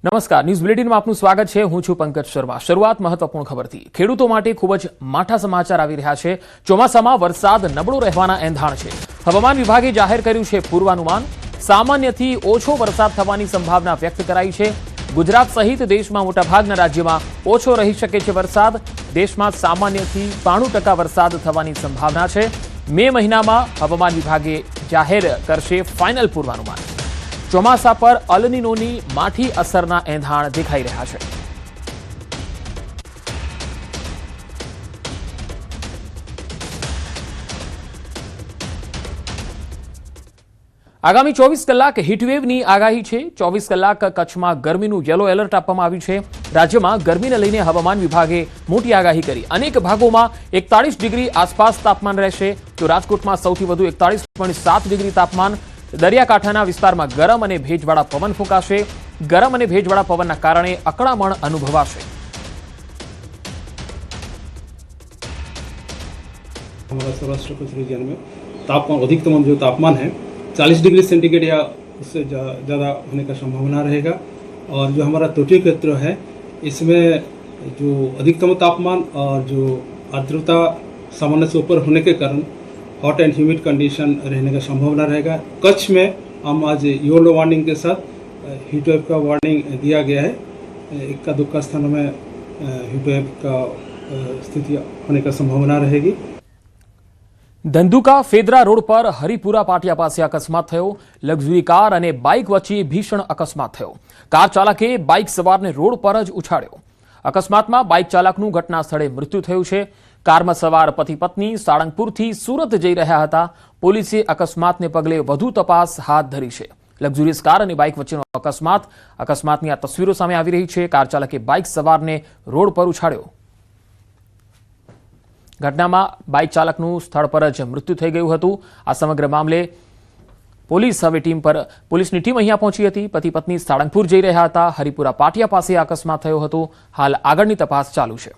નમસ્કાર, ન્યૂઝ બુલેટિનમાં આપનું સ્વાગત છે। હું છું પંકજ શર્મા। શરૂઆત મહત્વપૂર્ણ ખબરથી। ખેડૂતો માટે ખૂબ જ માઠા સમાચાર આવી રહ્યા છે। ચોમાસામાં વરસાદ નબળો રહેવાના એંધાણ છે। હવામાન વિભાગે જાહેર કર્યું છે પૂર્વાનુમાન। સામાન્યથી ઓછો વરસાદ થવાની સંભાવના વ્યક્ત કરાઈ છે। ગુજરાત સહિત દેશમાં મોટાભાગના રાજ્યોમાં ઓછો રહી શકે છે વરસાદ। દેશમાં સામાન્યથી 92% વરસાદ થવાની સંભાવના છે। મે મહિનામાં હવામાન વિભાગે જાહેર કરશે ફાઇનલ પૂર્વાનુમાન। ચોમાસા પર અલ નીનોની માઠી અસરના એંધાણ દેખાઈ રહ્યા છે। આગામી 24 કલાક હીટવેવની આગાહી છે। 24 કલાક કચ્છમાં ગરમીનું યલો એલર્ટ આપવામાં આવ્યું છે। રાજ્યમાં ગરમીને લઈને હવામાન વિભાગે મોટી આગાહી કરી। અનેક ભાગોમાં 41 ડિગ્રી આસપાસ તાપમાન રહેશે, તો રાજકોટમાં સૌથી વધુ 41.7 ડિગ્રી તાપમાન। દરિયાકાંઠાના વિસ્તારમાં ગરમ અને ભેજવાળા પવન ફૂંકાશે। ગરમ અને ભેજવાળા પવનના કારણે અકળામણ અનુભવાશે। हमारा सौराष्ट्र कच्छ रीजन में तापमान अधिकतम जो तापमान है 40 डिग्री सेंटीग्रेड या उससे ज़्यादा होने का संभावना रहेगा। और जो हमारा तटीय क्षेत्र है इसमें जो अधिकतम तापमान और जो आर्द्रता सामान्य से ऊपर होने के कारण हॉट एंड ह्यूमिड कंडीशन रहने का संभावना रहेगा। कच्छ में हम आज येलो वार्निंग के साथ हीट वेव का वार्निंग दिया गया है। इक्का दुक्का स्थानों में हीट वेव का स्थिति होने का संभावना रहेगी। ધંધુકા ફેદરા રોડ પર હરિપુરા પાટિયા પાસે અકસ્માત થયો। લક્ઝરી કાર અને બાઇક વચ્ચે ભીષણ અકસ્માત થયો। કાર ચાલકે બાઇક સવારને રોડ પર જ ઉછાળ્યો। અકસ્માતમાં બાઇક ચાલકનું ઘટના સ્થળે મૃત્યુ થયું છે। કારમાં સવાર પતિ પત્ની સાળંગપુરથી સુરત જઈ રહ્યા હતા। પોલીસે અકસ્માતને પગલે વધુ તપાસ હાથ ધરી છે। લક્ઝરીયસ કાર અને બાઇક વચ્ચેનો અકસ્માતની આ તસવીરો સામે આવી રહી છે। કાર ચાલકે બાઇક સવારને રોડ પર ઉછાળ્યો। ઘટનામાં બાઇક ચાલકનું સ્થળ પર જ મૃત્યુ થઈ ગયું હતું। આ સમગ્ર મામલે પોલીસની ટીમ અહીંયા પહોંચી હતી। પતિ પત્ની સાળંગપુર જઈ રહ્યા હતા। હરિપુરા પાટિયા પાસે અકસ્માત થયો હતો। હાલ આગળની તપાસ ચાલુ છે।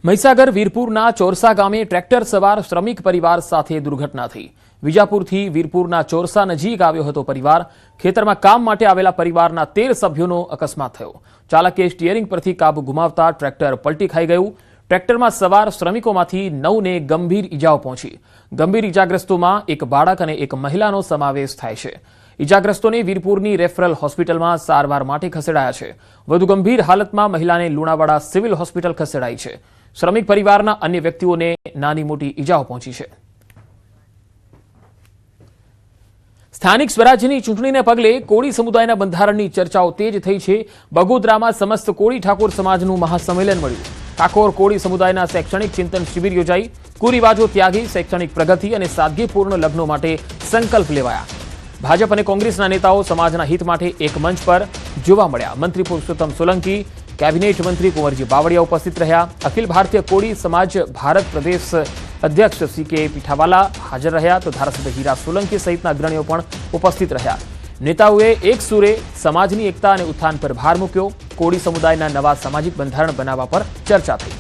મહીસાગર વીરપુરના ચોરસા ગામે ટ્રેક્ટર સવાર શ્રમિક પરિવાર સાથે દુર્ઘટના થઈ। વિજાપુરથી વીરપુરના ચોરસા નજીક આવ્યો હતો પરિવાર। ખેતરમાં કામ માટે આવેલા પરિવારના 13 સભ્યોનો અકસ્માત થયો। ચાલકે સ્ટીયરિંગ પરથી કાબુ ગુમાવતા ટ્રેક્ટર પલટી ખાઈ ગયું। ટ્રેક્ટરમાં સવાર શ્રમિકોમાંથી 9ને ગંભીર ઈજાઓ પહોંચી। ગંભીર ઈજાગ્રસ્તોમાં એક બાળક અને એક મહિલાનો સમાવેશ થાય છે। ઈજાગ્રસ્તોને વીરપુરની રેફરલ હોસ્પિટલમાં સારવાર માટે ખસેડાયા છે। વધુ ગંભીર હાલતમાં મહિલાને લુણાવાડા સિવિલ હોસ્પિટલ ખસેડાઈ છે। શ્રમિક પરિવારના અન્ય વ્યક્તિઓને નાની મોટી ઈજાઓ પહોંચી છે। સ્થાનિક સ્વરાજ્યની ચૂંટણીને પગલે કોળી સમુદાયના બંધારણની ચર્ચાઓ તેજ થઈ છે। બગોદરામાં સમસ્ત કોળી ઠાકોર સમાજનું મહાસંમેલન મળ્યું। ઠાકોર કોળી સમુદાયના શૈક્ષણિક ચિંતન શિબિર યોજાઈ। કુરિવાજો ત્યાગી શૈક્ષણિક પ્રગતિ અને સાદગીપૂર્ણ લગ્નો માટે સંકલ્પ લેવાયા। ભાજપ અને કોંગ્રેસના નેતાઓ સમાજના હિત માટે એક મંચ પર જોવા મળ્યા। મંત્રી પુરુષોત્તમ સોલંકી, કેબિનેટ મંત્રી કુંવરજી બાવળિયા ઉપસ્થિત રહ્યા। અખિલ ભારતીય કોળી સમાજ ભારત પ્રદેશ અધ્યક્ષ CK પીઠાવાલા હાજર રહ્યા, તો ધારાસભ્ય હીરા સોલંકી સહિતના અગ્રણીઓ પણ ઉપસ્થિત રહ્યા। નેતાઓએ એક સુરે સમાજની એકતા અને ઉત્થાન પર ભાર મૂક્યો। કોળી સમુદાયના નવા સામાજિક બંધારણ બનાવવા પર ચર્ચા થઈ।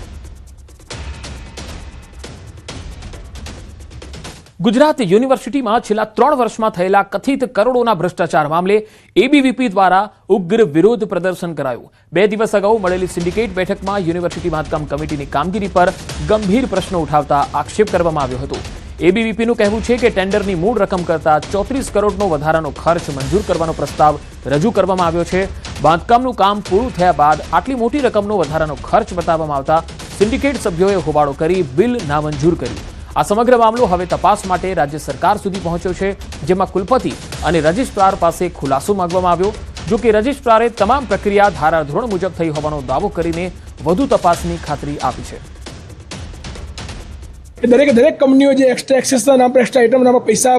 ગુજરાત યુનિવર્સિટીમાં છેલ્લા 3 વર્ષમાં થયેલા કથિત કરોડોના ભ્રષ્ટાચાર મામલે ABVP દ્વારા ઉગ્ર વિરોધ પ્રદર્શન કરાયું। 2 દિવસ અગાઉ મળેલી સિન્ડિકેટ બેઠકમાં યુનિવર્સિટી બાંધકામ કમિટીની કામગીરી પર ગંભીર પ્રશ્નો ઉઠાવતા આક્ષેપ કરવામાં આવ્યો હતો। ABVPનું કહેવું છે કે ટેન્ડરની મૂળ રકમ કરતાં 34 કરોડનો વધારાનો ખર્ચ મંજૂર કરવાનો પ્રસ્તાવ રજૂ કરવામાં આવ્યો છે। બાંધકામનું કામ પૂરું થયા બાદ આટલી મોટી રકમનો વધારાનો ખર્ચ બતાવવામાં આવતા સિન્ડિકેટ સભ્યોએ હોબાળો કરી બિલ નામંજૂર કર્યું। આ સમગ્ર મામલો હવે તપાસ માટે રાજ્ય સરકાર સુધી પહોંચ્યો છે, જેમાં કુલપતિ અને રજિસ્ટ્રાર પાસે ખુલાસો માંગવામાં આવ્યો। જો કે રજિસ્ટ્રારે તમામ પ્રક્રિયા ધારાધોરણ મુજબ થઈ હોવાનો દાવો કરીને વધુ તપાસની ખાતરી આપી છે। દરેક કંપનીઓ જે એક્સ્ટ્રા એક્સેસના નામ પર એક્સ્ટ્રા આઇટમના નામ પર પૈસા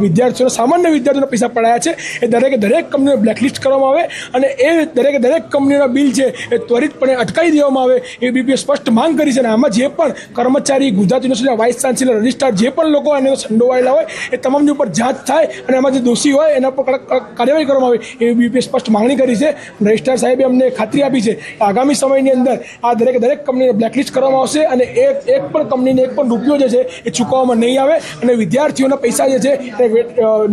વિદ્યાર્થીઓને સામાન્ય વિદ્યાર્થીઓને પૈસા પડાયા છે। એ દરેક કંપનીઓ બ્લેકલિસ્ટ કરવામાં આવે અને એ દરેક કંપનીઓના બિલ છે એ ત્વરિતપણે અટકાવી દેવામાં આવે। ABVPએ સ્પષ્ટ માંગ કરી છે અને આમાં જે પણ કર્મચારી, ગુજરાત યુનિવર્સિટીના વાઇસ ચાન્સેલર, રજિસ્ટ્રાર જે પણ લોકો આને સંડોવાયેલા હોય એ તમામની ઉપર જાંચ થાય અને આમાં જે દોષી હોય એના પર કાર્યવાહી કરવામાં આવે। ABVPએ સ્પષ્ટ માંગણી કરી છે। રજિસ્ટ્રાર સાહેબે અમને ખાતરી આપી છે આગામી સમયની અંદર આ દરેક કંપનીને બ્લેકલિસ્ટ કરવામાં આવશે અને એક પણ કંપનીને એક પણ રૂપિયો જે છે એ ચૂકવવામાં નહીં આવે અને વિદ્યાર્થીઓના પૈસા જે છે એ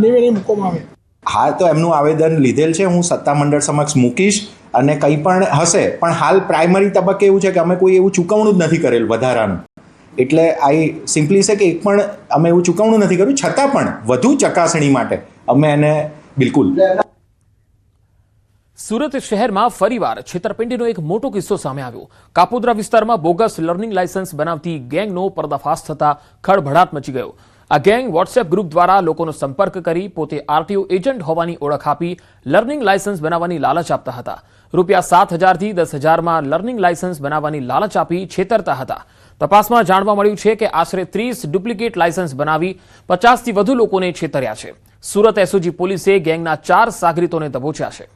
નેવે નહીં મૂકવામાં આવે। હા, તો એમનું આવેદન લીધેલ છે, હું સત્તામંડળ સમક્ષ મૂકીશ અને કંઈ પણ હશે, પણ હાલ પ્રાઇમરી તબક્કે એવું છે કે અમે કોઈ એવું ચૂકવણું જ નથી કરેલ વધારાનું, એટલે આઈ સિમ્પલી છે કે એક પણ અમે એવું ચૂકવણું નથી કર્યું, છતાં પણ વધુ ચકાસણી માટે અમે એને બિલકુલ. સુરત શહેરમાં ફરીવાર છેતરપિંડીનો એક મોટો કિસ્સો સામે આવ્યો. કાપોદ્રા વિસ્તારમાં બોગસ લર્નિંગ લાયસન્સ બનાવતી ગેંગનો પર્દાફાશ થતા ખળભળાટ મચી ગયો. આ ગેંગ વોટ્સએપ ગ્રુપ દ્વારા લોકોનો સંપર્ક કરી પોતે આરટીઓ એજન્ટ હોવાની ઓળખ આપી લર્નિંગ લાયસન્સ બનાવવાની લાલચ આપતા હતા. ₹7,000 થી 10,000માં લર્નિંગ લાયસન્સ બનાવવાની લાલચ આપી છેતરતા હતા. તપાસમાં જાણવા મળ્યું છે કે આશરે 30 ડુપ્લિકેટ લાયસન્સ બનાવી 50થી વધુ લોકોને છેતર્યા છે. સુરત એસઓજી પોલીસે ગેંગના 4 સાગરીતોને દબોચ્યા છે.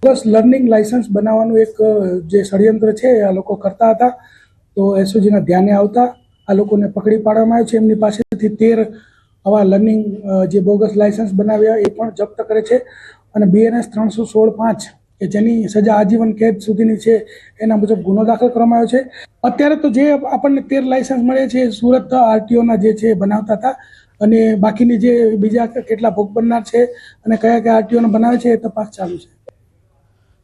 બસ લર્નિંગ લાયસન્સ બનાવવાનું એક જે ષડયંત્ર છે આ લોકો કરતા હતા, તો એસઓજીના ધ્યાને આવતા આ લોકોને પકડી પાડવામાં આવ્યો છે. એમની પાસેથી 13 આવા લર્નિંગ જે બોગસ લાયસન્સ બનાવ્યા એ પણ જપ્ત કરે છે અને BNS 316(5) કે જેની સજા આજીવન કેદ સુધીની છે એના મુજબ ગુનો દાખલ કરવામાં આવ્યો છે. અત્યારે તો જે આપણને 13 લાયસન્સ મળે છે સુરત આરટીઓના જે છે બનાવતા હતા, અને બાકીની જે બીજા કેટલા ભોગ બનનાર છે અને કયા કયા આરટીઓને બનાવે છે એ તપાસ ચાલુ છે.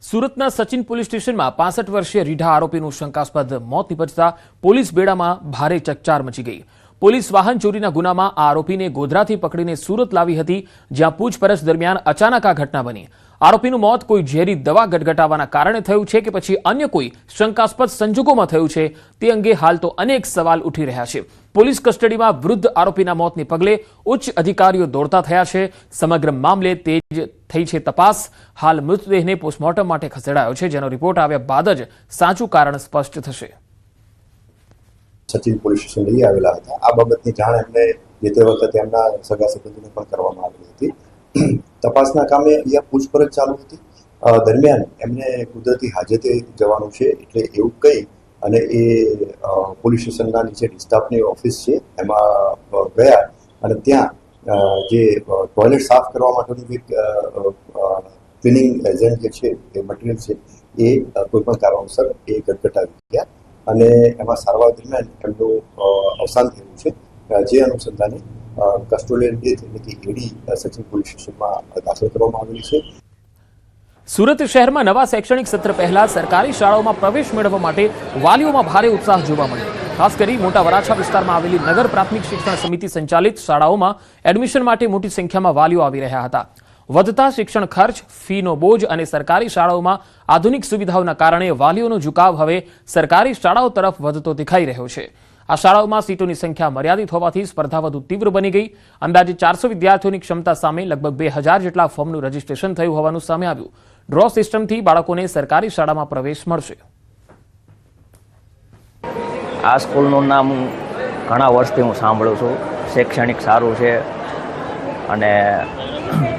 સુરતના સચિન પોલીસ સ્ટેશનમાં 65 વર્ષીય રીઢા આરોપીનું શંકાસ્પદ મોત નીપજતા પોલીસ બેડામાં ભારે ચકચાર મચી ગઈ. પોલીસ વાહન ચોરીના ગુનામાં આ આરોપીને ગોધરાથી પકડીને સુરત લાવી હતી, જ્યાં પૂછપરછ દરમિયાન અચાનક આ ઘટના બની. આરોપીનું મોત કોઈ ઝેરી દવા ગટગટાવાના કારણે થયું છે કે પછી અન્ય કોઈ શંકાસ્પદ સંજોગોમાં થયું છે તે અંગે હાલ તો અનેક સવાલ ઉઠી રહ્યા છે. પોલીસ કસ્ટડીમાં વૃદ્ધ આરોપીના મોતને પગલે ઉચ્ચ અધિકારીઓ દોડતા થયા છે. સમગ્ર મામલે તેજ થઈ છે તપાસ. હાલ મૃતદેહને પોસ્ટમોર્ટમ માટે ખસેડાયો છે, જેનો રિપોર્ટ આવ્યા બાદ જ સાચું કારણ સ્પષ્ટ થશે. સચિન પોલીસ સ્ટેશન લઈ આવેલા હતા. આ બાબતની જાણ એમને જે તે વખતે એમના સગા સંબંધીને પણ કરવામાં આવેલી હતી. તપાસના કામે અહીંયા પૂછપરછ ચાલુ હતી. દરમિયાન એમને કુદરતી હાજતે જવાનું છે એટલે એવું કહી અને એ પોલીસ સ્ટેશનના નીચે સ્ટાફની ઓફિસ છે એમાં ગયા અને ત્યાં જે ટોયલેટ સાફ કરવા માટેનું ક્લિનિંગ એજન્ટ જે છે એ મટીરિયલ છે એ કોઈ પણ કારણોસર એ ગટગટાવી ગયા અને એમાં સારવાર દરમિયાન એમનું અવસાન થયું છે. જે અનુસંધાને કસ્ટોડિયલ ડેથ એટલે કે એડી સચિન પોલીસ સ્ટેશનમાં દાખલ કરવામાં આવેલી છે. સુરત શહેરમાં નવા શૈક્ષણિક સત્ર પહેલા સરકારી શાળાઓમાં પ્રવેશ મેળવવા માટે વાલીઓમાં ભારે ઉત્સાહ જોવા મળ્યો. ખાસ કરી મોટા વરાછા વિસ્તારમાં આવેલી નગર પ્રાથમિક શિક્ષણ સમિતિ સંચાલિત શાળાઓમાં એડમિશન માટે મોટી સંખ્યામાં વાલીઓ આવી રહ્યા હતા. વધતા શિક્ષણ ખર્ચ, ફીનો બોજ અને સરકારી શાળાઓમાં આધુનિક સુવિધાઓના કારણે વાલીઓનો ઝુકાવ હવે સરકારી શાળાઓ તરફ વધતો દેખાઈ રહ્યો છે. આ શાળાઓમાં સીટોની સંખ્યા મર્યાદિત હોવાથી સ્પર્ધા વધુ તીવ્ર બની ગઈ. અંદાજે 400 વિદ્યાર્થીઓની ક્ષમતા સામે લગભગ 2000 જેટલા ફોર્મનું રજીસ્ટ્રેશન થયું હોવાનું સામે આવ્યું. ડ્રો સિસ્ટમથી બાળકોને સરકારી શાળામાં પ્રવેશ મળશે. આ સ્કૂલનું નામ ઘણા વર્ષથી હું સાંભળું છું. શૈક્ષણિક સારું છે અને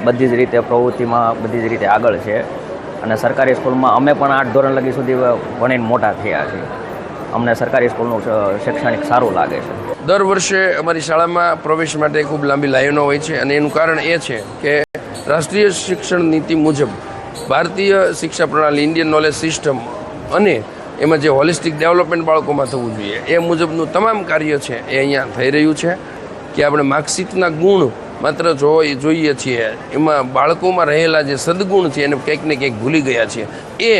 બધી જ રીતે પ્રવૃત્તિમાં બધી જ રીતે આગળ છે અને સરકારી સ્કૂલમાં અમે પણ 8 ધોરણ લગી સુધી ભણીને મોટા થયા છીએ. અમને સરકારી સ્કૂલનું શૈક્ષણિક સારું લાગે છે. દર વર્ષે અમારી શાળામાં પ્રવેશ માટે ખૂબ લાંબી લાઈનો હોય છે અને એનું કારણ એ છે કે રાષ્ટ્રીય શિક્ષણ નીતિ મુજબ ભારતીય શિક્ષા પ્રણાલી, ઇન્ડિયન નોલેજ સિસ્ટમ અને એમાં જે હોલિસ્ટિક ડેવલપમેન્ટ બાળકોમાં થવું જોઈએ એ મુજબનું તમામ કાર્ય છે એ અહીંયા થઈ રહ્યું છે. કે આપણે માર્કશીટના ગુણ માત્ર જોઈએ છીએ, એમાં બાળકોમાં રહેલા જે સદગુણ છે એને કંઈક ને કંઈક ભૂલી ગયા છીએ, એ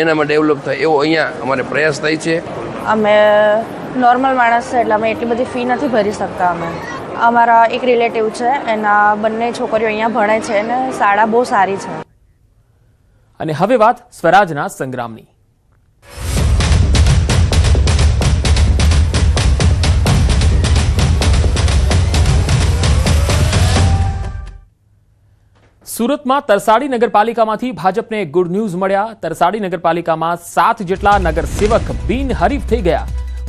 એનામાં ડેવલપ થાય એવો અહીંયા અમારે પ્રયાસ થાય છે. અમે નોર્મલ માણસ છે એટલે અમે એટલી બધી ફી નથી ભરી શકતા. અમે અમારા એક રિલેટિવ છે, એના બંને છોકરીઓ અહીંયા ભણે છે અને શાળા બહુ સારી છે. અને હવે વાત સ્વરાજના સંગ્રામની. સુરતમાં તરસાડી નગરપાલિકામાંથી ભાજપને ગુડ ન્યૂઝ મળ્યા. તરસાડી નગરપાલિકામાં 7 જેટલા નગરસેવક બિનહરીફ થઈ ગયા.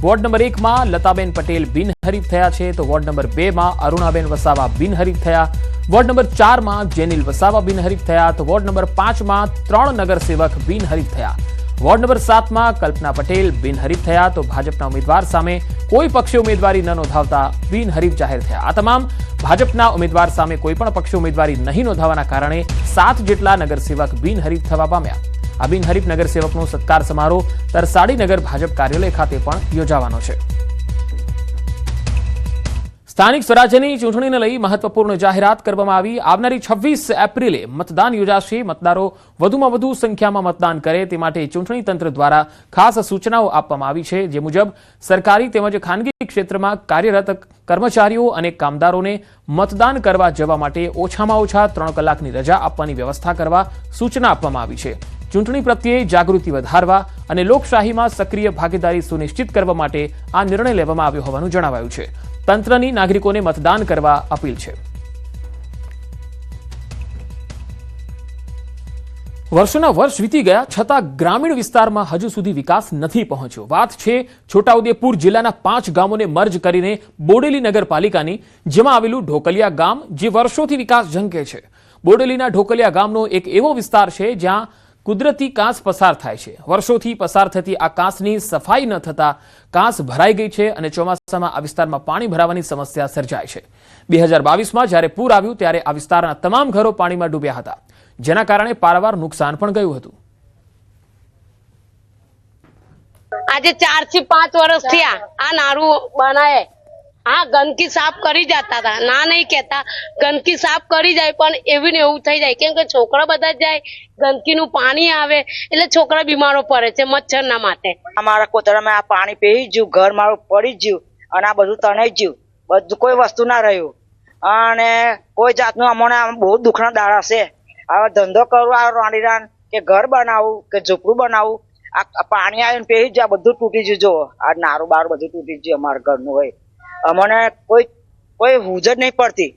વોર્ડ નંબર 1માં લતાબેન પટેલ બિનહરીફ થયા છે, તો વોર્ડ નંબર 2માં અરુણાબેન વસાવા બિનહરીફ થયા. વોર્ડ નંબર 4માં જેનિલ વસાવા બિનહરીફ થયા, તો વોર્ડ નંબર 5માં 3 નગરસેવક બિનહરીફ થયા. વોર્ડ નંબર 7માં કલ્પના પટેલ બિનહરીફ થયા, તો ભાજપના ઉમેદવાર સામે કોઈ પક્ષે ઉમેદવારી ન નોંધાવતા બિનહરીફ જાહેર થયા. આ તમામ ભાજપના ઉમેદવાર સામે કોઈ પણ પક્ષે ઉમેદવારી નહીં નોંધાવવાના કારણે 7 જેટલા નગરસેવક બિનહરીફ થવા પામ્યા. આ બિનહરીફ નગરસેવકનો સત્કાર સમારોહ તરસાડી નગર ભાજપ કાર્યાલય ખાતે પણ યોજાવાનો છે. સ્થાનિક સ્વરાજ્યની ચૂંટણીને લઈ મહત્વપૂર્ણ જાહેરાત કરવામાં આવી. આવનારી 26 એપ્રિલે મતદાન યોજાશે. મતદારો વધુમાં વધુ સંખ્યામાં મતદાન કરે તે માટે ચૂંટણી તંત્ર દ્વારા ખાસ સૂચનાઓ આપવામાં આવી છે, જે મુજબ સરકારી તેમજ ખાનગી ક્ષેત્રમાં કાર્યરત કર્મચારીઓ અને કામદારોને મતદાન કરવા જવા માટે ઓછામાં ઓછા 3 કલાકની રજા આપવાની વ્યવસ્થા કરવા સૂચના આપવામાં આવી છે. ચૂંટણી પ્રત્યે જાગૃતિ વધારવા અને લોકશાહીમાં સક્રિય ભાગીદારી સુનિશ્ચિત કરવા માટે આ નિર્ણય લેવામાં આવ્યો હોવાનું જણાવાયું છે. તંત્રની નાગરિકોને મતદાન કરવા અપીલ છે. વર્ષોના વર્ષ વીતી ગયા છતાં ગ્રામીણ વિસ્તારમાં હજુ સુધી વિકાસ નથી પહોંચ્યો. વાત છે છોટાઉદેપુર જિલ્લાના 5 ગામોને મર્જ કરીને બોડેલી નગરપાલિકાની, જેમાં આવેલું ઢોકલિયા ગામ જે વર્ષોથી વિકાસ ઝંકે છે. બોડેલીના ઢોકલિયા ગામનો એક એવો વિસ્તાર છે જ્યાં કુદરતી કાંસ પસાર થાય છે. વર્ષોથી પસાર થતી આ કાંસની સફાઈ ન થતા કાંસ ભરાઈ ગઈ છે અને ચોમાસામાં આ વિસ્તારમાં પાણી ભરાવાની સમસ્યા સર્જાય છે. 2022માં જ્યારે પૂર આવ્યું ત્યારે આ વિસ્તારના તમામ ઘરો પાણીમાં ડૂબ્યા હતા, જેના કારણે પારાવાર નુકસાન પણ ગયું હતું. આજે 4 થી 5 વર્ષ થયા આ નારું બનાવે. હા, ગંદકી સાફ કરી જતા હતા, ના નહીં કેતા, ગંદકી સાફ કરી જાય, પણ એવું ને એવું થઈ જાય. કેમ કે છોકરા બધા જાય, ગંદકીનું પાણી આવે એટલે છોકરા બીમારો પડે છે મચ્છરના માટે. અમારા કોતરામાં આ પાણી પી ગયું, ઘર મારું પડી ગયું અને આ બધું તણાઈ ગયું, બધું કોઈ વસ્તુ ના રહ્યું અને કોઈ જાતનું અમને બહુ દુઃખના દાડા છે. હવે ધંધો કરવો, આ રાણીરાન કે ઘર બનાવવું કે ઝૂંપડું બનાવવું, આ પાણી આવીને પી ગયું, બધું તૂટી ગયું. જો આ નારું બાર બધું તૂટી ગયું અમારા ઘરનું. હોય અમને કોઈ હુજ જ નહીં પડતી.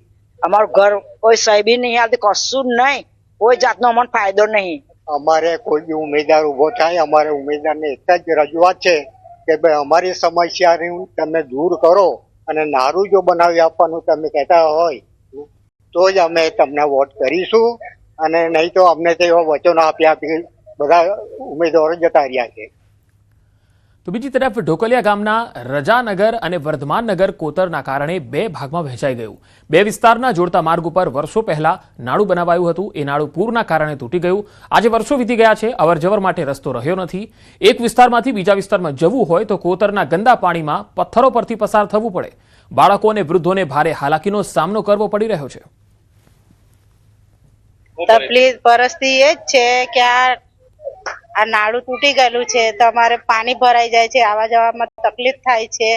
અમારું ઘર કોઈ સાહેબી નહીં આવતી, કશું જ નહીં, કોઈ જાતનો અમને ફાયદો નહીં. અમારે કોઈ બી ઉમેદવાર ઉભો થાય, અમારે ઉમેદવારને એક જ રજૂઆત છે કે ભાઈ અમારી સમસ્યાને તમે દૂર કરો અને નારું જો બનાવી આપવાનું તમે કહેતા હોય તો જ અમે તમને વોટ કરીશું, અને નહીં તો અમને તો એવા વચનો આપ્યા બધા ઉમેદવારો જતા રહ્યા છે. તો બીજી તરફ ઢોકલિયા ગામના રજાનગર અને વર્ધમાનનગર કોતરના કારણે 2 ભાગમાં વહેંચાઈ ગયું. 2 વિસ્તારના જોડતા માર્ગ ઉપર વર્ષો પહેલા નાળું બનાવાયું હતું. એ નાળું પૂરના કારણે તૂટી ગયું. આજે વર્ષો વીતી ગયા છે, અવરજવર માટે રસ્તો રહ્યો નથી. એક વિસ્તારમાંથી બીજા વિસ્તારમાં જવું હોય તો કોતરના ગંદા પાણીમાં પથ્થરો પરથી પસાર થવું પડે. બાળકો અને વૃદ્ધોને ભારે હાલાકીનો સામનો કરવો પડી રહ્યો છે. તકલીફ પરિસ્થિતિ એ જ છે કે આ નાળું તૂટી ગયેલું છે તો અમારે પાણી ભરાઈ જાય છે, આવવા જવામાં તકલીફ થાય છે.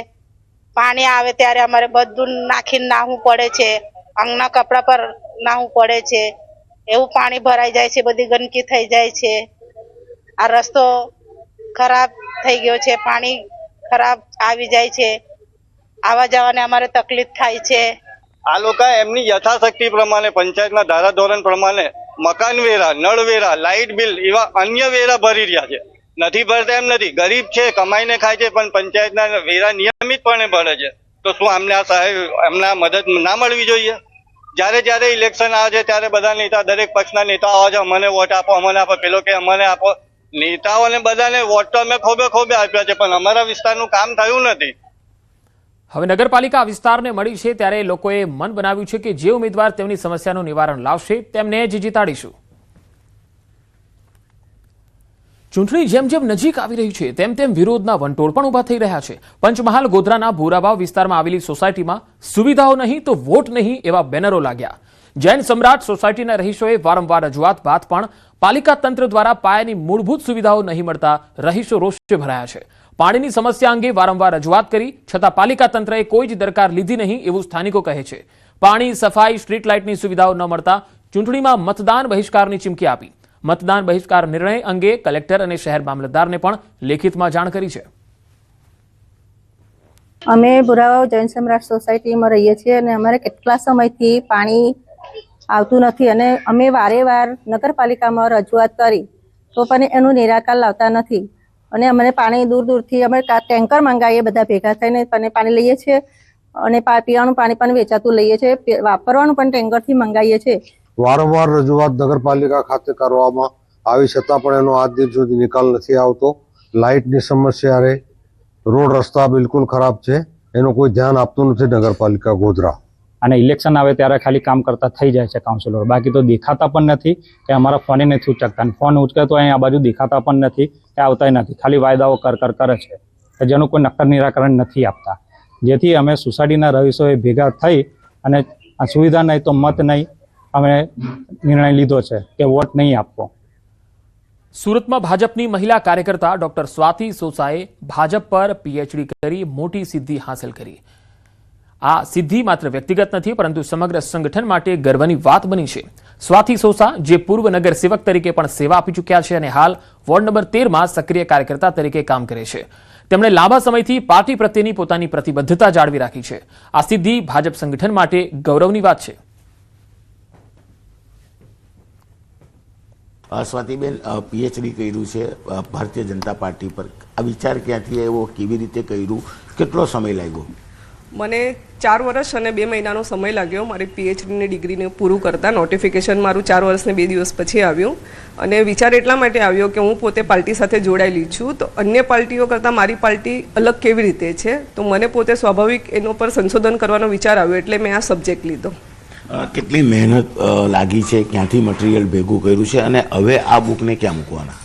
પાણી આવે ત્યારે અમારે બધું નાખીને નાહવું પડે છે, અંગના કપડા પર નાહવું પડે છે. એવું પાણી ભરાઈ જાય છે, બધી ગંદકી થઈ જાય છે. આ રસ્તો ખરાબ થઈ ગયો છે, પાણી ખરાબ આવી જાય છે, આવવા જવાને અમારે તકલીફ થાય છે. આ લોકો એમની યથાશક્તિ પ્રમાણે પંચાયતના ધારાધોરણ પ્રમાણે મકાન વેરા, નળ વેરા, લાઇટ બિલ એવા અન્ય વેરા ભરી રહ્યા છે. નથી ભરતા એમ નથી, ગરીબ છે, કમાઈને ખાય છે, પણ પંચાયતના વેરા નિયમિતપણે ભરે છે. તો શું અમને આ સહાય, અમને મદદ ના મળવી જોઈએ? જ્યારે ઇલેક્શન આવે છે ત્યારે બધા નેતા, દરેક પક્ષના નેતાઓ આવે છે, અમને વોટ આપો, અમને આપો, પેલો કે અમને આપો. નેતાઓને બધાને વોટ તો અમે ખોબે આપ્યા છે, પણ અમારા વિસ્તારનું કામ થયું નથી. હવે નગરપાલિકા વિસ્તારને મળી છે ત્યારે લોકોએ મન બનાવ્યું છે કે જે ઉમેદવાર તેમની સમસ્યાનું નિવારણ લાવશે તેમને જ જીતાડીશું. ચૂંટણી જેમ જેમ નજીક આવી રહી છે તેમ તેમ વિરોધના વંટોળ પણ ઉભા થઈ રહ્યા છે. પંચમહાલ ગોધરાના ભૂરાભાવ વિસ્તારમાં આવેલી સોસાયટીમાં સુવિધાઓ નહીં તો વોટ નહીં એવા બેનરો લાગ્યા. જૈન સમ્રાટ સોસાયટીના રહીશોએ વારંવાર રજૂઆત બાદ પણ પાલિકા તંત્ર દ્વારા પાયાની મૂળભૂત સુવિધાઓ નહીં મળતા રહીશો રોષે ભરાયા છે. પાણીની સમસ્યા અંગે વારંવાર રજૂઆત કરી છતાં પાલિકા તંત્રએ કોઈ જ દરકાર લીધી નહીં એવું સ્થાનિકો કહે છે. પાણી, સફાઈ, સ્ટ્રીટ લાઇટની સુવિધાઓ ન મળતા ચૂંટણીમાં મતદાન બહિષ્કારની ચીમકી આપી. મતદાન બહિષ્કાર નિર્ણય અંગે કલેક્ટર અને શહેર મામલતદારને પણ લેખિતમાં જાણ કરી છે. અમે ભુરાવાવ જૈન સમ્રાટ સોસાયટીમાં રહીએ છીએ અને અમારે કેટલા સમયથી પાણી આવતું નથી અને અમે વારેવાર નગરપાલિકામાં રજૂઆત કરી તો પણ એનું નિરાકરણ લાવતા નથી. અને અમને પાણી દૂરથી અમે ટેન્કર મંગાવીએ, બધા ભેગા થઈને પાણી લઈએ છીએ અને પીવાનું પાણી પણ વેચાતું લઈએ છીએ, વાપરવાનું પણ ટેન્કરથી મંગાવીએ છીએ. વારંવાર રજૂઆત નગરપાલિકા ખાતે કરવામાં આવી છતાં પણ એનો આજ દિન સુધી નિકાલ નથી આવતો. લાઇટની સમસ્યા રહે, રોડ રસ્તા બિલકુલ ખરાબ છે, એનું કોઈ ધ્યાન આપતું નથી નગરપાલિકા ગોધરા. અને ઇલેક્શન આવે ત્યારે ખાલી કામ કરતા થઈ જાય છે કાઉન્સિલરો, બાકી તો દેખાતા પણ નથી કે અમારા ફોને નથી ઉચકતા. ફોન ઉચકે તો અહીં આ બાજુ દેખાતા પણ નથી કે આવતા નથી, ખાલી વાયદાઓ કરે છે જેનું કોઈ નક્કર નિરાકરણ નથી આપતા. જેથી અમે સોસાયટીના રહીશોએ ભેગા થઈ અને આ સુવિધા નહીં તો મત નહીં અમે નિર્ણય લીધો છે કે વોટ નહીં આપવો. સુરતમાં ભાજપની મહિલા કાર્યકર્તા ડોક્ટર સ્વાતિ સોસાએ ભાજપ પર પીએચડી કરી મોટી સિદ્ધિ હાંસલ કરી. આ સિદ્ધિ માત્ર વ્યક્તિગત નથી પરંતુ સમગ્ર સંગઠન માટે ગર્વની વાત બની છે. સ્વાતિ સોસા જે પૂર્વ નગર સેવક તરીકે પણ સેવા આપી ચૂક્યા છે અને હાલ વોર્ડ નંબર 13માં સક્રિય કાર્યકર્તા તરીકે કામ કરે છે. તેમણે લાંબા સમયથી પાર્ટી પ્રત્યેની પોતાની પ્રતિબદ્ધતા જાળવી રાખી છે. આ સિદ્ધિ ભાજપ સંગઠન માટે ગૌરવની વાત છે. સ્વાતિબેન, પીએચડી કર્યું છે ભારતીય જનતા પાર્ટી પર. આ વિચાર ક્યાંથી આવ્યો, કેવી રીતે કર્યું, કેટલો સમય લાગ્યો? મને 4 વર્ષ અને 2 મહિનાનો સમય લાગ્યો મારી પીએચડીની ડિગ્રીને પૂરું કરતાં. નોટિફિકેશન મારું 4 વર્ષ ને 2 દિવસ પછી આવ્યું અને વિચાર એટલા માટે આવ્યો કે હું પોતે પાર્ટી સાથે જોડાયેલી છું, તો અન્ય પાર્ટીઓ કરતાં મારી પાર્ટી અલગ કેવી રીતે છે, તો મને પોતે સ્વાભાવિક એનો પર સંશોધન કરવાનો વિચાર આવ્યો એટલે મેં આ સબ્જેક્ટ લીધો. કેટલી મહેનત લાગી છે, ક્યાંથી મટીરિયલ ભેગું કર્યું છે અને હવે આ બુકને ક્યાં મૂકવાના?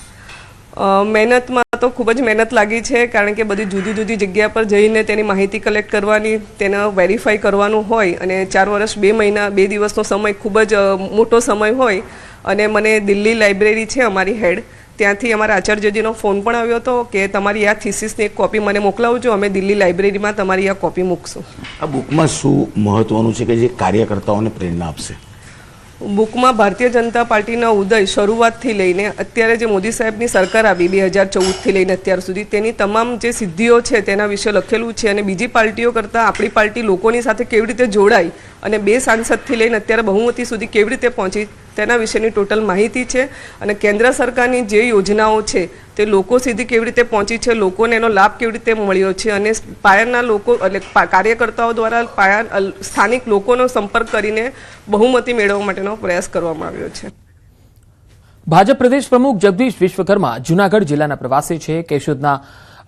મહેનતમાં તો ખૂબ જ મહેનત લાગી છે, કારણ કે બધી જુદી જુદી જગ્યા પર જઈને તેની માહિતી કલેક્ટ કરવાની, તેને વેરીફાઈ કરવાનું હોય અને 4 વર્ષ 2 મહિના 2 દિવસનો સમય ખૂબ જ મોટો સમય હોય. અને મને દિલ્હી લાઇબ્રેરી છે અમારી હેડ, ત્યાંથી અમારા આચાર્યજીનો ફોન પણ આવ્યો હતો કે તમારી આ થીસીસની એક કોપી મને મોકલાવજો, અમે દિલ્હી લાઇબ્રેરીમાં તમારી આ કોપી મૂકશું. આ બુકમાં શું મહત્વનું છે કે જે કાર્યકર્તાઓને પ્રેરણા આપશે? બુકમાં ભારતીય જનતા પાર્ટીના ઉદય શરૂઆતથી લઈને અત્યારે જે મોદી સાહેબની સરકાર આવી 2014થી લઈને અત્યાર સુધી તેની તમામ જે સિદ્ધિઓ છે તેના વિશે લખેલું છે અને બીજી પાર્ટીઓ કરતાં આપણી પાર્ટી લોકોની સાથે કેવી રીતે જોડાઈ અને 2 સાંસદથી લઈને અત્યારે બહુમતી સુધી કેવી રીતે પહોંચી તેના વિશેની ટોટલ માહિતી છે. અને કેન્દ્ર સરકારની જે યોજનાઓ છે તે લોકો સુધી કેવી રીતે પહોંચી છે, લોકોને એનો લાભ કેવી રીતે મળ્યો છે અને પાયાના લોકો એટલે કાર્યકર્તાઓ દ્વારા સ્થાનિક લોકોનો સંપર્ક કરીને બહુમતી મેળવવા માટેનો પ્રયાસ કરવામાં આવ્યો છે. ભાજપ પ્રદેશ પ્રમુખ જગદીશ વિશ્વકર્મા જૂનાગઢ જિલ્લાના પ્રવાસે છે. કેશોદના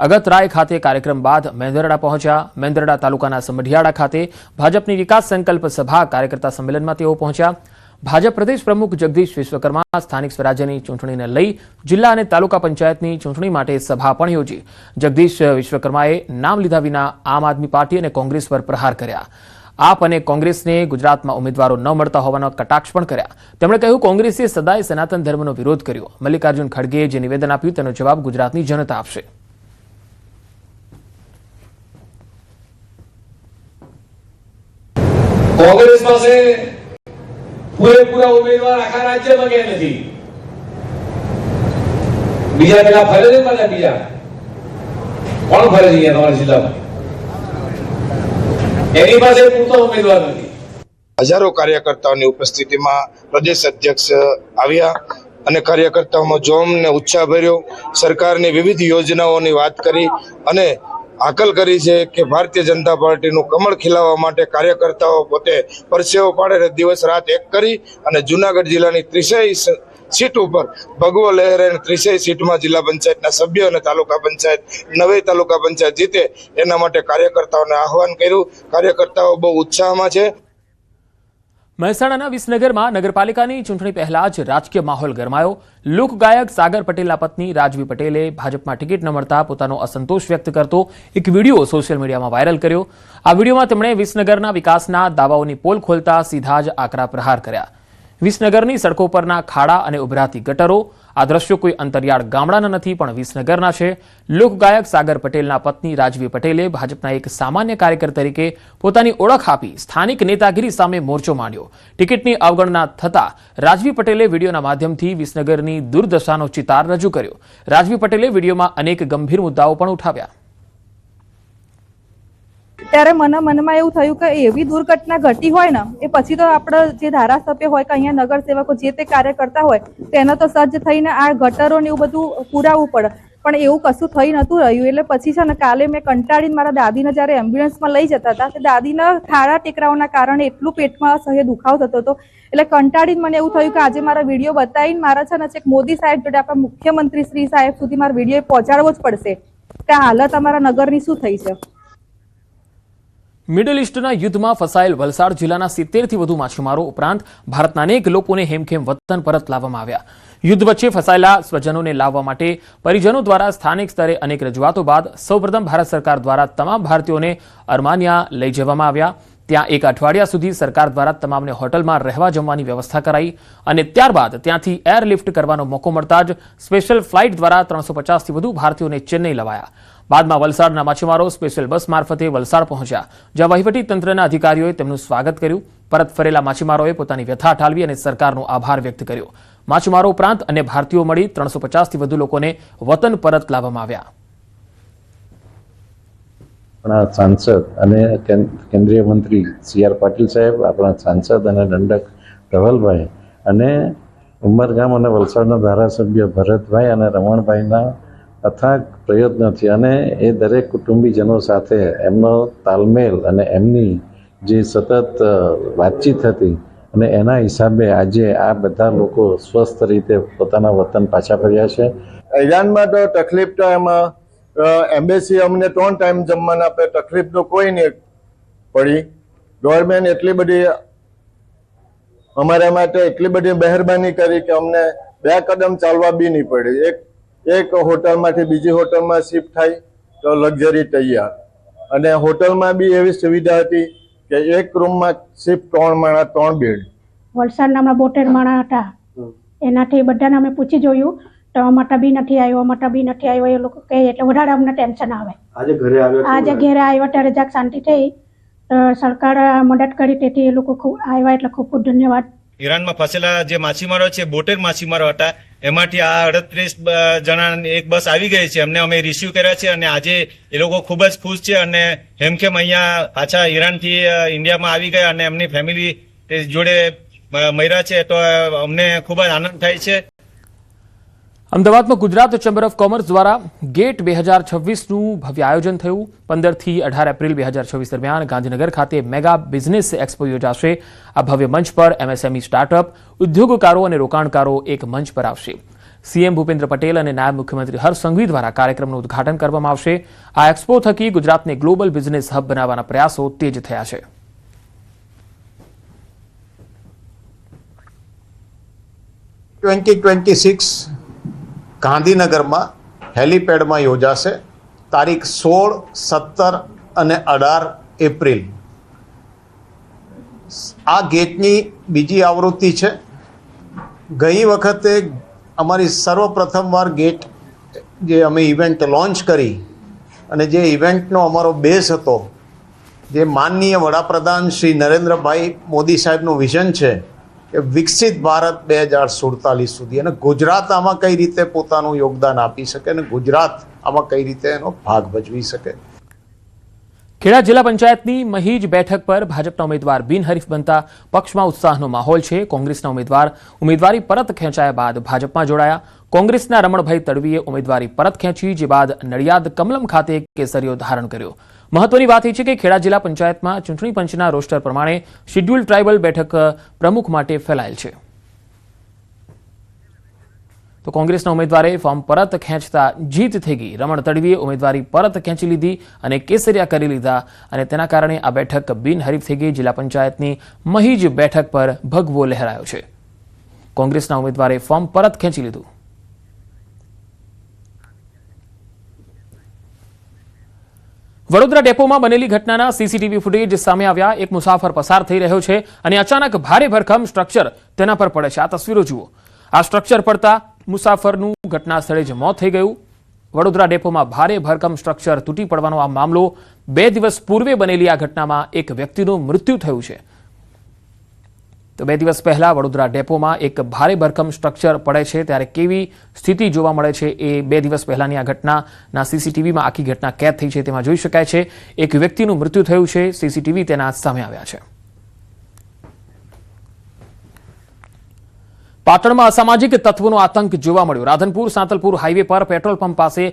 અગતરાય ખાતે કાર્યક્રમ બાદ મેંદરડા પહોંચ્યા. મેંદરડા તાલુકાના સમઢિયાળા ખાતે ભાજપની વિકાસ સંકલ્પ સભા કાર્યકર્તા સંમેલનમાં તેઓ પહોંચ્યા. ભાજપ પ્રદેશ પ્રમુખ જગદીશ વિશ્વકર્મા સ્થાનિક સ્વરાજ્યની ચૂંટણીને લઈ જિલ્લા અને તાલુકા પંચાયતની ચૂંટણી માટે સભા પણ યોજી. જગદીશ વિશ્વકર્માએ નામ લીધા વિના આમ આદમી પાર્ટી અને કોંગ્રેસ પર પ્રહાર કર્યા. આપ અને કોંગ્રેસને ગુજરાતમાં ઉમેદવારો ન મળતા હોવાનો કટાક્ષ પણ કર્યા. તેમણે કહ્યું કોંગ્રેસે સદાય સનાતન ધર્મનો વિરોધ કર્યો. મલ્લિકાર્જુન ખડગેએ જે નિવેદન આપ્યું તેનો જવાબ ગુજરાતની જનતા આપશે. કોંગ્રેસ પાસે પૂરેપૂરા ઉમેદવાર આખા રાજ્યમાં ક્યાંય નથી. બીજા પેલા ફરે છે, પાછા બીજા કોણ ફરે છે તમારા જિલ્લામાં? એની પાસે પૂરતો ઉમેદવાર નથી. હજારો કાર્યકર્તાઓની ઉપસ્થિતિમાં પ્રદેશ અધ્યક્ષ આવ્યા અને કાર્યકર્તાઓમાં જોમ ને ઉત્સાહ ભર્યો. સરકારની વિવિધ યોજનાઓની વાત કરી અને હાકલ કરી છે કે ભારતીય જનતા પાર્ટીનું કમળ ખીલાવવા માટે કાર્યકર્તાઓ પોતે પરસેવો પાડે દિવસ રાત એક કરી અને જૂનાગઢ જિલ્લાની 30 સીટ ઉપર ભગવો લહેરે 30 સીટમાં જિલ્લા પંચાયતના સભ્યો અને તાલુકા પંચાયત 9 તાલુકા પંચાયત જીતે એના માટે કાર્યકર્તાઓને આહવાન કર્યું. કાર્યકર્તાઓ બહુ ઉત્સાહમાં છે. મહેસાણાના વિસનગરમાં નગરપાલિકાની ચૂંટણી પહેલા જ રાજકીય માહોલ ગરમાયો. લોકગાયક સાગર પટેલના પત્ની રાજવી પટેલે ભાજપમાં ટિકિટ ન મળતા પોતાનો અસંતોષ વ્યક્ત કરતો એક વિડીયો સોશિયલ મીડિયામાં વાયરલ કર્યો. આ વિડીયોમાં તેમણે વિસનગરના વિકાસના દાવાઓની પોલ ખોલતા સીધા જ આકરા પ્રહાર કર્યા. વિસનગરની સડકો પરના ખાડા અને ઉભરાતી ગટરો, આ દ્રશ્યો કોઈ અંતરિયાળ ગામડાના નથી પણ વિસનગરના છે. લોકગાયક સાગર પટેલના પત્ની રાજવી પટેલે ભાજપના એક સામાન્ય કાર્યકર તરીકે પોતાની ઓળખ આપી સ્થાનિક નેતાગીરી સામે મોરચો માંડ્યો. ટિકિટની અવગણના થતા રાજવી પટેલે વિડીયોના માધ્યમથી વિસનગરની દુર્દશાનો ચિતાર રજૂ કર્યો. રાજવી પટેલે વિડીયોમાં અનેક ગંભીર મુદ્દાઓ પણ ઉઠાવ્યા. ત્યારે મને મનમાં એવું થયું કે એવી દુર્ઘટના ઘટી હોય ને એ પછી તો આપણે જે ધારાસભ્ય હોય કે અહીંયા નગરસેવકો જે તે કાર્ય કરતા હોય તેને તો સજ્જ થઈને આ ગટરો ને એવું બધું પુરાવવું પડે, પણ એવું કશું થઈ નતું રહ્યું. એટલે પછી છે ને કાલે મેં કંટાળીને મારા દાદીને જ્યારે એમ્બ્યુલન્સમાં લઈ જતા હતા તે દાદીના ખાડા ટેકરાઓના કારણે એટલું પેટમાં સહે દુખાવો થતો હતો. એટલે કંટાળીને મને એવું થયું કે આજે મારા વિડીયો બતાવીને મારા છે ને છેક મોદી સાહેબ જોડે આપણા મુખ્યમંત્રી શ્રી સાહેબ સુધી મારા વિડીયો પહોંચાડવો જ પડશે કે હાલત અમારા નગરની શું થઈ છે. મિડલ ઇસ્ટના યુદ્ધમાં ફસાયેલ વલસાડ જિલ્લાના 70થી વધુ માછીમારો ઉપરાંત ભારતના અનેક લોકોને હેમખેમ વતન પરત લાવવામાં આવ્યા. યુદ્ધ વચ્ચે ફસાયેલા સ્વજનોને લાવવા માટે પરિજનો દ્વારા સ્થાનિક સ્તરે અનેક રજૂઆતો બાદ સૌપ્રથમ ભારત સરકાર દ્વારા તમામ ભારતીયોને અર્માનિયા લઈ જવામાં આવ્યા. ત્યાં એક અઠવાડિયા સુધી સરકાર દ્વારા તમામને હોટલમાં રહેવા જમવાની વ્યવસ્થા કરાઈ અને ત્યારબાદ ત્યાંથી એરલિફ્ટ કરવાનો મોકો મળતા જ સ્પેશિયલ ફ્લાઇટ દ્વારા 350થી વધુ ભારતીયોને ચેન્નઈ લવાયા. બાદમાં વલસાડના માછીમારો સ્પેશિયલ બસ મારફતે વલસાડ પહોંચ્યા, જ્યાં વહીવટી તંત્રના અધિકારીઓએ તેમનું સ્વાગત કર્યું. પરત ફરેલા માછીમારોએ પોતાની વ્યથા ઠાલવી અને સરકારનો આભાર વ્યક્ત કર્યો. માછીમારો ઉપરાંત અન્ય ભારતીયો મળી 350થી વધુ લોકોને વતન પરત લાવવામાં આવ્યા. આપણા સાંસદ અને કેન્દ્રીય મંત્રી CR પાટીલ સાહેબ, આપણા સાંસદ અને દંડક ધવલભાઈ અને ઉમરગામ અને વલસાડના ધારાસભ્ય ભરતભાઈ અને રમણભાઈના અથાગ પ્રયત્નોથી અને એ દરેક કુટુંબીજનો સાથે એમનો તાલમેલ અને એમની જે સતત વાતચીત હતી અને એના હિસાબે આજે આ બધા લોકો સ્વસ્થ રીતે પોતાના વતન પાછા ફર્યા છે. ઈરાનમાં તો તકલીફ તો એમાં એમ્બેસી અમને 3 ટાઈમ જમવાના આપે, તકલીફ તો કોઈ નહીં પડી. ગવર્મેન્ટ એટલી બધી અમારા માટે એટલી બધી મહેરબાની કરી કે અમને 2 કદમ ચાલવા બી નહીં પડી. એક હોટલમાંથી બીજી હોટલમાં શિફ્ટ થાય તો લક્ઝરી તૈયાર, અને હોટલમાં બી એવી સુવિધા હતી કે એક રૂમમાં શિફ્ટ 3 માણા 3 બેડ. વલસાડના હમણાં 72 માણા હતા, એનાથી બધાને અમે પૂછી જોયું તો અમાટા બી નથી આવ્યો એ લોકો કહે, એટલે વધારે અમને ટેન્શન આવે. આજે ઘરે આવ્યા ત્યારે જરાક શાંતિ થઈ, તો સરકાર મદદ કરી, તેથી એ લોકો ખૂબ આવ્યા, એટલે ખૂબ ખૂબ ધન્યવાદ. ઈરાનમાં ફસેલા જે માછીમારો છે 72 માછીમારો હતા, એમાંથી આ 38 જણાની એક બસ આવી ગઈ છે. એમને અમે રિસીવ કર્યા છે અને આજે એ લોકો ખૂબ જ ખુશ છે અને હેમખેમ અહીંયા પાછા ઈરાનથી ઇન્ડિયામાં આવી ગયા અને એમની ફેમિલી જોડે મળ્યા છે, તો અમને ખૂબ જ આનંદ થાય છે. અમદાવાદમાં ગુજરાત ચેમ્બર ઓફ કોમર્સ દ્વારા ગેટ 2026નું ભવ્ય આયોજન થયું. 15થી 18 એપ્રિલ 2026 દરમિયાન ગાંધીનગર ખાતે મેગા બિઝનેસ એક્સપો યોજાશે. આ ભવ્ય મંચ પર MSME સ્ટાર્ટઅપ, ઉદ્યોગકારો અને રોકાણકારો એક મંચ પર આવશે. CM ભૂપેન્દ્ર પટેલ અને નાયબ મુખ્યમંત્રી હર્ષ સંઘવી દ્વારા કાર્યક્રમનું ઉદ્ઘાટન કરવામાં આવશે. આ એક્સપો થકી ગુજરાતને ગ્લોબલ બિઝનેસ હબ બનાવવાના પ્રયાસો તેજ થયા છે. ગાંધીનગરમાં હેલીપેડમાં યોજાશે. તારીખ 16, 17 અને 18 એપ્રિલ. આ ગેટની બીજી આવૃત્તિ છે. ગઈ વખતે અમારી સર્વપ્રથમવાર ગેટ જે અમે ઇવેન્ટ લોન્ચ કરી અને જે ઇવેન્ટનો અમારો બેઝ હતો, જે માનનીય વડાપ્રધાન શ્રી નરેન્દ્રભાઈ મોદી સાહેબનું વિઝન છે કે વિકસિત ભારત 2047 સુધી, અને ગુજરાત આમાં કઈ રીતે પોતાનું યોગદાન આપી શકે અને ગુજરાત આમાં કઈ રીતે એનો ભાગ ભજવી શકે. ખેડા જિલ્લા પંચાયતની મહીજ બેઠક પર ભાજપના ઉમેદવાર બિનહરીફ બનતા પક્ષમાં ઉત્સાહનો માહોલ છે. કોંગ્રેસના ઉમેદવાર ઉમેદવારી પરત ખેંચાયા બાદ ભાજપમાં જોડાયા. કોંગ્રેસના રમણભાઈ તડવીએ ઉમેદવારી પરત ખેંચી, જે બાદ નડિયાદ કમલમ ખાતે કેસરીઓ ધારણ કર્યો. મહત્વની વાત એ છે કે ખેડા જિલ્લા પંચાયતમાં ચૂંટણી પંચના રોસ્ટર પ્રમાણે શિડ્યુલ ટ્રાઇબલ બેઠક પ્રમુખ માટે ફેલાયેલ છે. તો કોંગ્રેસના ઉમેદવારે ફોર્મ પરત ખેંચતા જીત થઈ ગઈ. રમણ તડવીએ ઉમેદવારી પરત ખેંચી લીધી અને કેસરિયા કરી લીધા, અને તેના કારણે આ બેઠક બિનહરીફ થઈ ગઈ. જિલ્લા પંચાયતની મહીજ બેઠક પર ભગવો લહેરાયો છે. કોંગ્રેસના ઉમેદવારે ફોર્મ પરત ખેંચી લીધું. વડોદરા ડેપોમાં બનેલી ઘટનાના CCTV ફૂટેજ સામે આવ્યા. એક મુસાફર પસાર થઈ રહ્યો છે અને અચાનક ભારે ભરખમ સ્ટ્રક્ચર તેના પર પડે છે. આ તસવીરો જુઓ. આ સ્ટ્રક્ચર પડતા મુસાફરનું ઘટના સ્થળે જ મોત થઈ ગયું. વડોદરા ડેપોમાં ભારે ભરખમ સ્ટ્રક્ચર તૂટી પડવાનો આ મામલો 2 દિવસ પૂર્વે બનેલી આ ઘટનામાં એક વ્યક્તિનું મૃત્યુ થયું છે. તો 2 દિવસ પહેલા વડોદરા ડેપોમાં એક ભારે ભરખમ સ્ટ્રક્ચર પડે છે, ત્યારે કેવી સ્થિતિ જોવા મળે છે એ 2 દિવસ પહેલાની આ ઘટનાના CCTVમાં આખી ઘટના કેદ થઈ છે, તેમાં જોઈ શકાય છે. એક વ્યક્તિનું મૃત્યુ થયું છે. CCTV તેના સામે આવ્યા છે. પાટણમાં અસામાજિક તત્વોનો આતંક જોવા મળ્યો. રાધનપુર સાંતલપુર હાઈવે પર પેટ્રોલ પંપ પાસે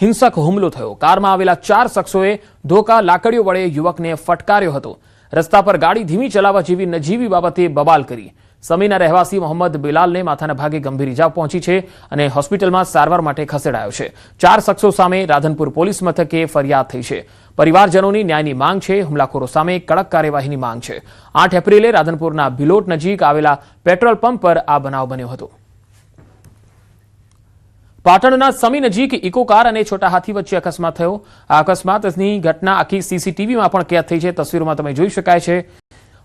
હિંસક હુમલો થયો. કારમાં આવેલા 4 શખ્સોએ ધોકા લાકડીઓ વડે યુવકને ફટકાર્યો હતો. રસ્તા પર ગાડી ધીમી ચલાવવા જેવી નજીવી બાબતે બબાલ કરી. સમીના રહેવાસી મોહમ્મદ બિલાલને માથાના ભાગે ગંભીર ઇજા પહોંચી છે અને હોસ્પિટલમાં સારવાર માટે ખસેડાયો છે. 4 શખ્સો સામે રાધનપુર પોલીસ મથકે ફરિયાદ થઈ છે. પરિવારજનોની ન્યાયની માંગ છે. હુમલાખોરો સામે કડક કાર્યવાહીની માંગ છે. 8 એપ્રિલે રાધનપુરના ભિલોટ નજીક આવેલા પેટ્રોલ પંપ પર આ બનાવ બન્યો હતો. પાટણના સમી નજીક ઇકો કાર અને છોટા હાથી વચ્ચે અકસ્માત થયો. આ અકસ્માતની ઘટના આખી સીસીટીવીમાં પણ કેદ થઈ છે. તસવીરોમાં તમે જોઈ શકાય છે.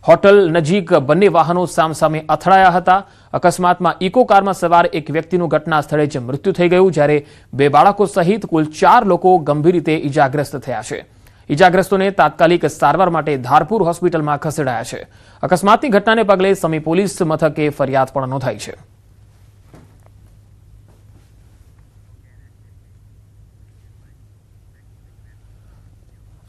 હોટલ નજીક બંને વાહનો સામસામે અથડાયા હતા. અકસ્માતમાં ઇકો કારમાં સવાર એક વ્યક્તિનું ઘટના સ્થળે જ મૃત્યુ થઈ ગયું, જ્યારે 2 બાળકો સહિત કુલ 4 લોકો ગંભીર રીતે ઇજાગ્રસ્ત થયા છે. ઇજાગ્રસ્તોને તાત્કાલિક સારવાર માટે ધારપુર હોસ્પિટલમાં ખસેડાયા છે. અકસ્માતની ઘટનાને પગલે સમી પોલીસ મથકે ફરિયાદ પણ નોંધાઈ છે.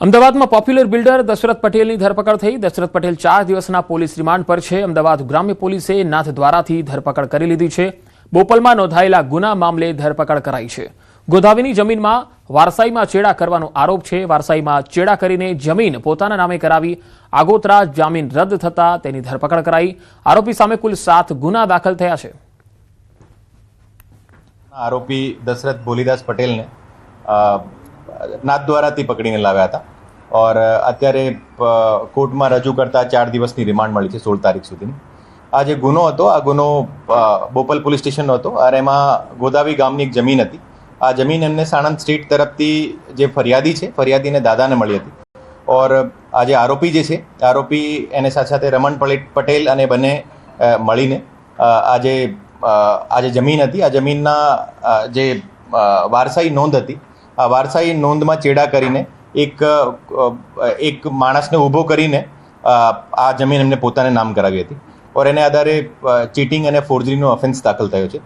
અમદાવાદમાં પોપ્યુલર બિલ્ડર દશરથ પટેલની ધરપકડ થઈ. દશરથ પટેલ 4 દિવસના પોલીસ રિમાન્ડ પર છે. અમદાવાદ ગ્રામ્ય પોલીસે નાથદ્વારાથી ધરપકડ કરી લીધી છે. બોપલમાં નોંધાયેલા ગુના મામલે ધરપકડ કરાઈ છે. ગોધાવીની જમીનમાં વારસાઈમાં ચેડા કરવાનો આરોપ છે. વારસાઈમાં ચેડા કરીને જમીન પોતાના નામે કરાવી આગોતરા જામીન રદ થતા તેની ધરપકડ કરાઈ. આરોપી સામે કુલ 7 ગુના દાખલ થયા છે. આરોપી દશરથ ભોલીદાસ પટેલને નાથદ્વારાથી પકડીને લાવ્યા હતા और અત્યારે કોર્ટમાં રજૂ કરતા 4 દિવસની રિમાન્ડ મળી છે 16 તારીખ સુધીની. આ જે ગુનો હતો, આ ગુનો બોપલ પોલીસ સ્ટેશનનો હતો અને એમાં ગોદાવી ગામની એક જમીન હતી. આ જમીન એમને સાણંદ સ્ટેટ તરફથી જે ફરિયાદી છે, ફરિયાદીને દાદાને મળી હતી. और આ જે આરોપી જે છે, આરોપી એને સાથે સાથે રમણ પટેલ અને બંને મળીને આ જે જમીન હતી, આ જમીનના જે વારસાઈ નોંધ હતી, આ વારસાઈ નોંધમાં ચેડા કરીને એક માણસને ઊભો કરીને આ જમીન એમને પોતાને નામ કરાવી હતી और એને આધારે ચીટિંગ અને ફોર્જરીનો ઓફેન્સ દાખલ થયો છે.